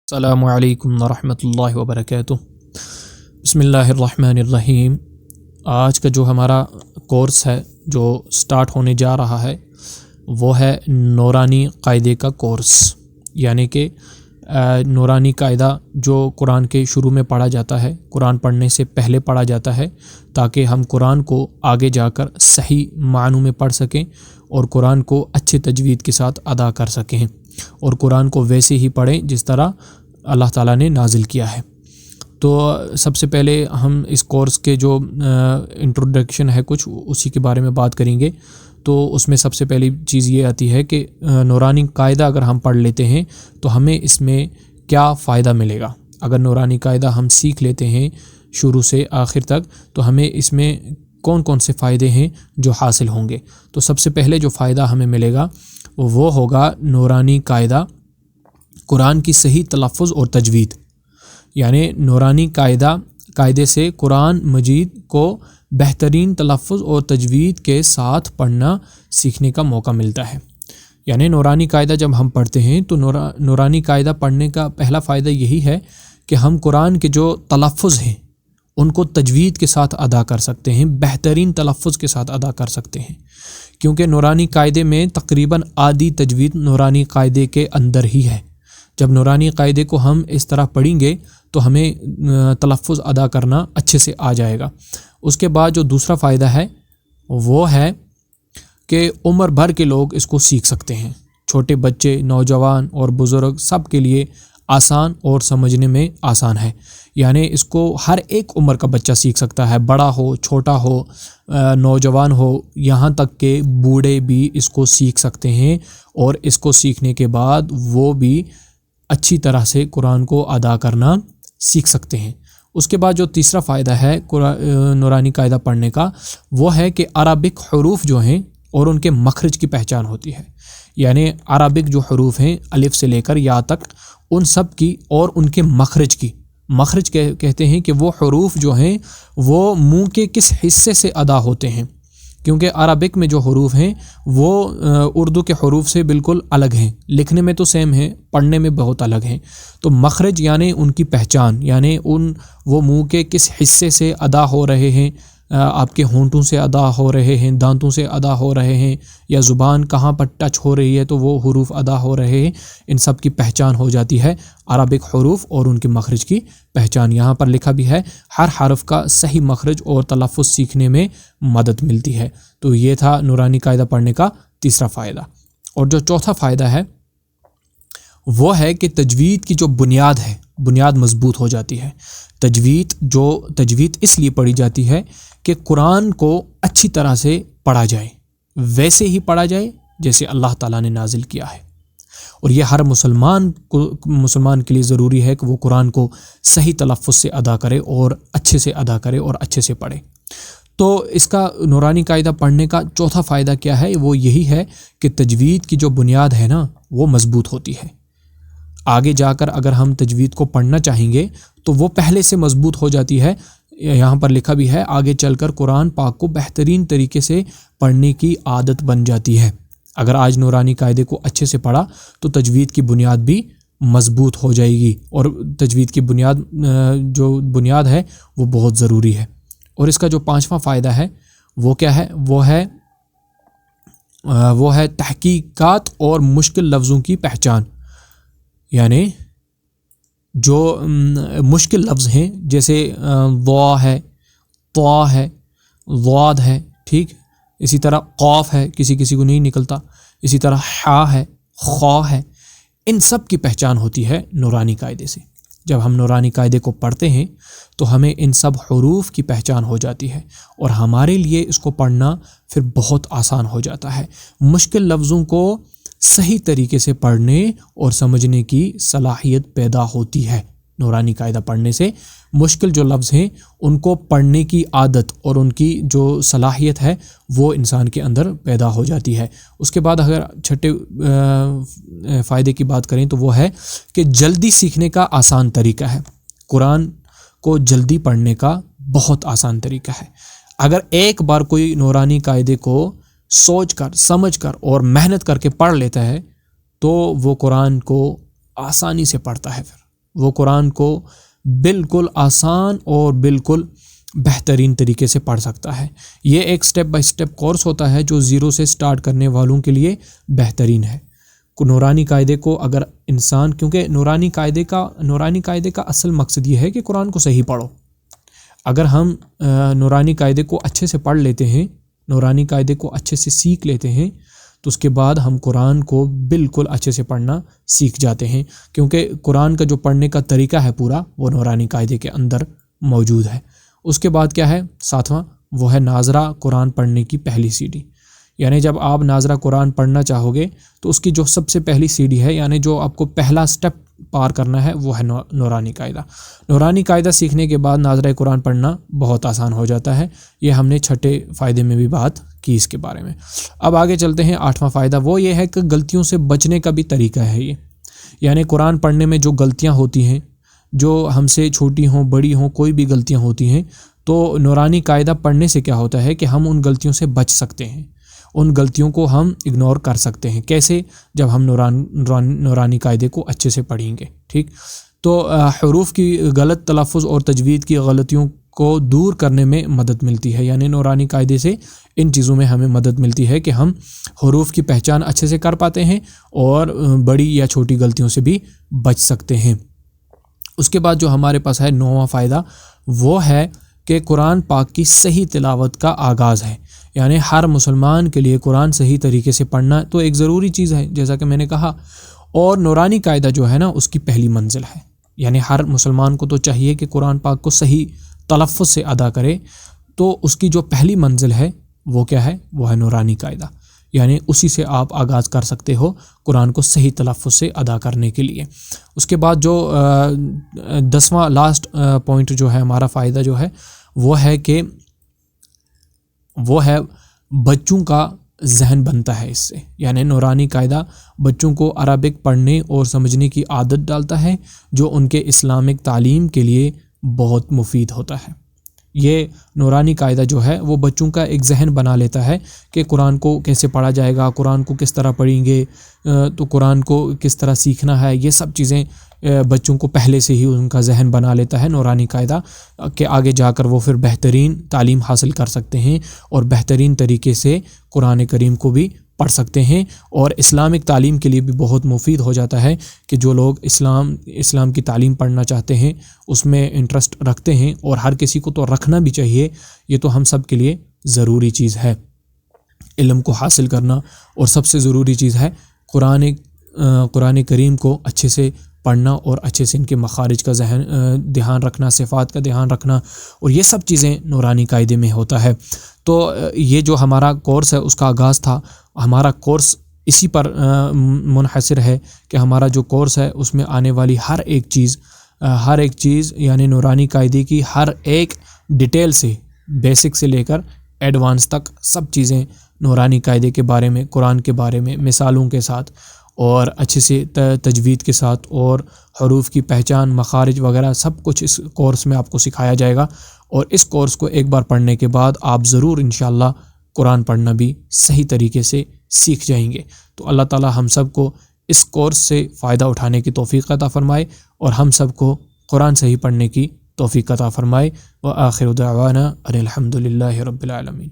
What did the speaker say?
السلام علیکم ورحمۃ اللہ وبرکاتہ۔ بسم اللہ الرحمن الرحیم۔ آج کا جو ہمارا کورس ہے جو سٹارٹ ہونے جا رہا ہے وہ ہے نورانی قاعدے کا کورس، یعنی کہ نورانی قاعدہ جو قرآن کے شروع میں پڑھا جاتا ہے، قرآن پڑھنے سے پہلے پڑھا جاتا ہے تاکہ ہم قرآن کو آگے جا کر صحیح معنوں میں پڑھ سکیں اور قرآن کو اچھے تجوید کے ساتھ ادا کر سکیں اور قرآن کو ویسے ہی پڑھیں جس طرح اللہ تعالیٰ نے نازل کیا ہے۔ تو سب سے پہلے ہم اس کورس کے جو انٹروڈکشن ہے کچھ اسی کے بارے میں بات کریں گے۔ تو اس میں سب سے پہلی چیز یہ آتی ہے کہ نورانی قاعدہ اگر ہم پڑھ لیتے ہیں تو ہمیں اس میں کیا فائدہ ملے گا۔ اگر نورانی قاعدہ ہم سیکھ لیتے ہیں شروع سے آخر تک تو ہمیں اس میں کون کون سے فائدے ہیں جو حاصل ہوں گے۔ تو سب سے پہلے جو فائدہ ہمیں ملے گا وہ ہوگا نورانی قاعدہ قرآن کی صحیح تلفظ اور تجوید، یعنی نورانی قاعدے سے قرآن مجید کو بہترین تلفظ اور تجوید کے ساتھ پڑھنا سیکھنے کا موقع ملتا ہے۔ یعنی نورانی قاعدہ جب ہم پڑھتے ہیں تو نورانی قاعدہ پڑھنے کا پہلا فائدہ یہی ہے کہ ہم قرآن کے جو تلفظ ہیں ان کو تجوید کے ساتھ ادا کر سکتے ہیں، بہترین تلفظ کے ساتھ ادا کر سکتے ہیں، کیونکہ نورانی قاعدے میں تقریباً آدھی تجوید نورانی قاعدے کے اندر ہی ہے۔ جب نورانی قاعدے کو ہم اس طرح پڑھیں گے تو ہمیں تلفظ ادا کرنا اچھے سے آ جائے گا۔ اس کے بعد جو دوسرا فائدہ ہے وہ ہے کہ عمر بھر کے لوگ اس کو سیکھ سکتے ہیں، چھوٹے بچے، نوجوان اور بزرگ سب کے لیے آسان اور سمجھنے میں آسان ہے۔ یعنی اس کو ہر ایک عمر کا بچہ سیکھ سکتا ہے، بڑا ہو، چھوٹا ہو، نوجوان ہو، یہاں تک کہ بوڑھے بھی اس کو سیکھ سکتے ہیں، اور اس کو سیکھنے کے بعد وہ بھی اچھی طرح سے قرآن کو ادا کرنا سیکھ سکتے ہیں۔ اس کے بعد جو تیسرا فائدہ ہے نورانی قاعدہ پڑھنے کا وہ ہے کہ عربک حروف جو ہیں اور ان کے مخرج کی پہچان ہوتی ہے۔ یعنی عربک جو حروف ہیں الف سے لے کر یا تک، ان سب کی اور ان کے مخرج کہتے ہیں کہ وہ حروف جو ہیں وہ منہ کے کس حصے سے ادا ہوتے ہیں، کیونکہ عربک میں جو حروف ہیں وہ اردو کے حروف سے بالکل الگ ہیں، لکھنے میں تو سیم ہیں، پڑھنے میں بہت الگ ہیں۔ تو مخرج یعنی ان کی پہچان، یعنی وہ منہ کے کس حصے سے ادا ہو رہے ہیں، آپ کے ہونٹوں سے ادا ہو رہے ہیں، دانتوں سے ادا ہو رہے ہیں، یا زبان کہاں پر ٹچ ہو رہی ہے تو وہ حروف ادا ہو رہے ہیں، ان سب کی پہچان ہو جاتی ہے عربک حروف اور ان کے مخرج کی پہچان۔ یہاں پر لکھا بھی ہے ہر حرف کا صحیح مخرج اور تلفظ سیکھنے میں مدد ملتی ہے۔ تو یہ تھا نورانی قاعدہ پڑھنے کا تیسرا فائدہ۔ اور جو چوتھا فائدہ ہے وہ ہے کہ تجوید کی جو بنیاد مضبوط ہو جاتی ہے۔ تجوید اس لیے پڑھی جاتی ہے کہ قرآن کو اچھی طرح سے پڑھا جائے، ویسے ہی پڑھا جائے جیسے اللہ تعالیٰ نے نازل کیا ہے، اور یہ ہر مسلمان کے لیے ضروری ہے کہ وہ قرآن کو صحیح تلفظ سے ادا کرے اور اچھے سے ادا کرے اور اچھے سے پڑھے۔ تو اس کا نورانی قاعدہ پڑھنے کا چوتھا فائدہ کیا ہے؟ وہ یہی ہے کہ تجوید کی جو بنیاد ہے نا وہ مضبوط ہوتی ہے۔ آگے جا کر اگر ہم تجوید کو پڑھنا چاہیں گے تو وہ پہلے سے مضبوط ہو جاتی ہے۔ یہاں پر لکھا بھی ہے آگے چل کر قرآن پاک کو بہترین طریقے سے پڑھنے کی عادت بن جاتی ہے۔ اگر آج نورانی قاعدے کو اچھے سے پڑھا تو تجوید کی بنیاد بھی مضبوط ہو جائے گی، اور تجوید کی بنیاد ہے وہ بہت ضروری ہے۔ اور اس کا جو پانچواں فائدہ ہے وہ کیا ہے؟ وہ ہے تحقیقات اور مشکل لفظوں کی پہچان۔ یعنی جو مشکل لفظ ہیں جیسے ضا ہے، طا ہے، ضاد ہے، ٹھیک، اسی طرح قاف ہے، کسی کو نہیں نکلتا، اسی طرح حا ہے، خا ہے، ان سب کی پہچان ہوتی ہے نورانی قاعدے سے۔ جب ہم نورانی قاعدے کو پڑھتے ہیں تو ہمیں ان سب حروف کی پہچان ہو جاتی ہے، اور ہمارے لیے اس کو پڑھنا پھر بہت آسان ہو جاتا ہے۔ مشکل لفظوں کو صحیح طریقے سے پڑھنے اور سمجھنے کی صلاحیت پیدا ہوتی ہے۔ نورانی قاعدہ پڑھنے سے مشکل جو لفظ ہیں ان کو پڑھنے کی عادت اور ان کی جو صلاحیت ہے وہ انسان کے اندر پیدا ہو جاتی ہے۔ اس کے بعد اگر چھٹے فائدے کی بات کریں تو وہ ہے کہ جلدی سیکھنے کا آسان طریقہ ہے۔ قرآن کو جلدی پڑھنے کا بہت آسان طریقہ ہے۔ اگر ایک بار کوئی نورانی قاعدے کو سوچ کر، سمجھ کر اور محنت کر کے پڑھ لیتا ہے تو وہ قرآن کو آسانی سے پڑھتا ہے، پھر وہ قرآن کو بالکل آسان اور بالکل بہترین طریقے سے پڑھ سکتا ہے۔ یہ ایک سٹیپ بائی سٹیپ کورس ہوتا ہے جو زیرو سے سٹارٹ کرنے والوں کے لیے بہترین ہے۔ نورانی قاعدے کو اگر انسان، کیونکہ نورانی قاعدے کا اصل مقصد یہ ہے کہ قرآن کو صحیح پڑھو۔ اگر ہم نورانی قاعدے کو اچھے سے پڑھ لیتے ہیں، نورانی قاعدے کو اچھے سے سیکھ لیتے ہیں، تو اس کے بعد ہم قرآن کو بالکل اچھے سے پڑھنا سیکھ جاتے ہیں، کیونکہ قرآن کا جو پڑھنے کا طریقہ ہے پورا وہ نورانی قاعدے کے اندر موجود ہے۔ اس کے بعد کیا ہے 7واں، وہ ہے ناظرہ قرآن پڑھنے کی پہلی سیڑھی۔ یعنی جب آپ ناظرہ قرآن پڑھنا چاہو گے تو اس کی جو سب سے پہلی سیڑھی ہے، یعنی جو آپ کو پہلا سٹیپ پار کرنا ہے، وہ ہے نورانی قاعدہ۔ نورانی قاعدہ سیکھنے کے بعد ناظرہ قرآن پڑھنا بہت آسان ہو جاتا ہے۔ یہ ہم نے 6 فائدے میں بھی بات کی اس کے بارے میں۔ اب آگے چلتے ہیں 8واں فائدہ، وہ یہ ہے کہ غلطیوں سے بچنے کا بھی طریقہ ہے یہ۔ یعنی قرآن پڑھنے میں جو غلطیاں ہوتی ہیں، جو ہم سے چھوٹی ہوں بڑی ہوں کوئی بھی غلطیاں ہوتی ہیں، تو نورانی قاعدہ پڑھنے سے کیا ہوتا ہے کہ ہم ان غلطیوں سے بچ سکتے ہیں، ان غلطیوں کو ہم اگنور کر سکتے ہیں۔ کیسے؟ جب ہم نورانی قاعدے کو اچھے سے پڑھیں گے، ٹھیک؟ تو حروف کی غلط تلفظ اور تجوید کی غلطیوں کو دور کرنے میں مدد ملتی ہے۔ یعنی نورانی قاعدے سے ان چیزوں میں ہمیں مدد ملتی ہے کہ ہم حروف کی پہچان اچھے سے کر پاتے ہیں اور بڑی یا چھوٹی غلطیوں سے بھی بچ سکتے ہیں۔ اس کے بعد جو ہمارے پاس ہے 9واں فائدہ، وہ ہے کہ قرآن پاک کی صحیح تلاوت کا آغاز ہے۔ یعنی ہر مسلمان کے لیے قرآن صحیح طریقے سے پڑھنا تو ایک ضروری چیز ہے، جیسا کہ میں نے کہا، اور نورانی قاعدہ جو ہے نا اس کی پہلی منزل ہے۔ یعنی ہر مسلمان کو تو چاہیے کہ قرآن پاک کو صحیح تلفظ سے ادا کرے، تو اس کی جو پہلی منزل ہے وہ کیا ہے؟ وہ ہے نورانی قاعدہ۔ یعنی اسی سے آپ آغاز کر سکتے ہو قرآن کو صحیح تلفظ سے ادا کرنے کے لیے۔ اس کے بعد جو 10واں لاسٹ پوائنٹ جو ہے ہمارا فائدہ جو ہے وہ ہے کہ وہ ہے بچوں کا ذہن بنتا ہے اس سے۔ یعنی نورانی قاعدہ بچوں کو عربک پڑھنے اور سمجھنے کی عادت ڈالتا ہے، جو ان کے اسلامک تعلیم کے لیے بہت مفید ہوتا ہے۔ یہ نورانی قاعدہ جو ہے وہ بچوں کا ایک ذہن بنا لیتا ہے کہ قرآن کو کیسے پڑھا جائے گا، قرآن کو کس طرح پڑھیں گے، تو قرآن کو کس طرح سیکھنا ہے، یہ سب چیزیں بچوں کو پہلے سے ہی ان کا ذہن بنا لیتا ہے نورانی قاعدہ، کہ آگے جا کر وہ پھر بہترین تعلیم حاصل کر سکتے ہیں اور بہترین طریقے سے قرآن کریم کو بھی پڑھ سکتے ہیں، اور اسلامک تعلیم کے لیے بھی بہت مفید ہو جاتا ہے کہ جو لوگ اسلام کی تعلیم پڑھنا چاہتے ہیں، اس میں انٹرسٹ رکھتے ہیں، اور ہر کسی کو تو رکھنا بھی چاہیے، یہ تو ہم سب کے لیے ضروری چیز ہے علم کو حاصل کرنا، اور سب سے ضروری چیز ہے قرآن کریم کو اچھے سے پڑھنا اور اچھے سے ان کے مخارج کا دھیان رکھنا، صفات کا دھیان رکھنا، اور یہ سب چیزیں نورانی قاعدے میں ہوتا ہے۔ تو یہ جو ہمارا کورس ہے اس کا آغاز تھا، ہمارا کورس اسی پر منحصر ہے کہ ہمارا جو کورس ہے اس میں آنے والی ہر ایک چیز یعنی نورانی قاعدے کی ہر ایک ڈیٹیل سے، بیسک سے لے کر ایڈوانس تک سب چیزیں نورانی قاعدے کے بارے میں، قرآن کے بارے میں مثالوں کے ساتھ اور اچھے سے تجوید کے ساتھ اور حروف کی پہچان، مخارج وغیرہ سب کچھ اس کورس میں آپ کو سکھایا جائے گا، اور اس کورس کو ایک بار پڑھنے کے بعد آپ ضرور انشاءاللہ قرآن پڑھنا بھی صحیح طریقے سے سیکھ جائیں گے۔ تو اللہ تعالی ہم سب کو اس کورس سے فائدہ اٹھانے کی توفیق عطا فرمائے، اور ہم سب کو قرآن صحیح پڑھنے کی توفیق عطا فرمائے۔ وآخر دعوانا ان الحمد للہ رب العالمین۔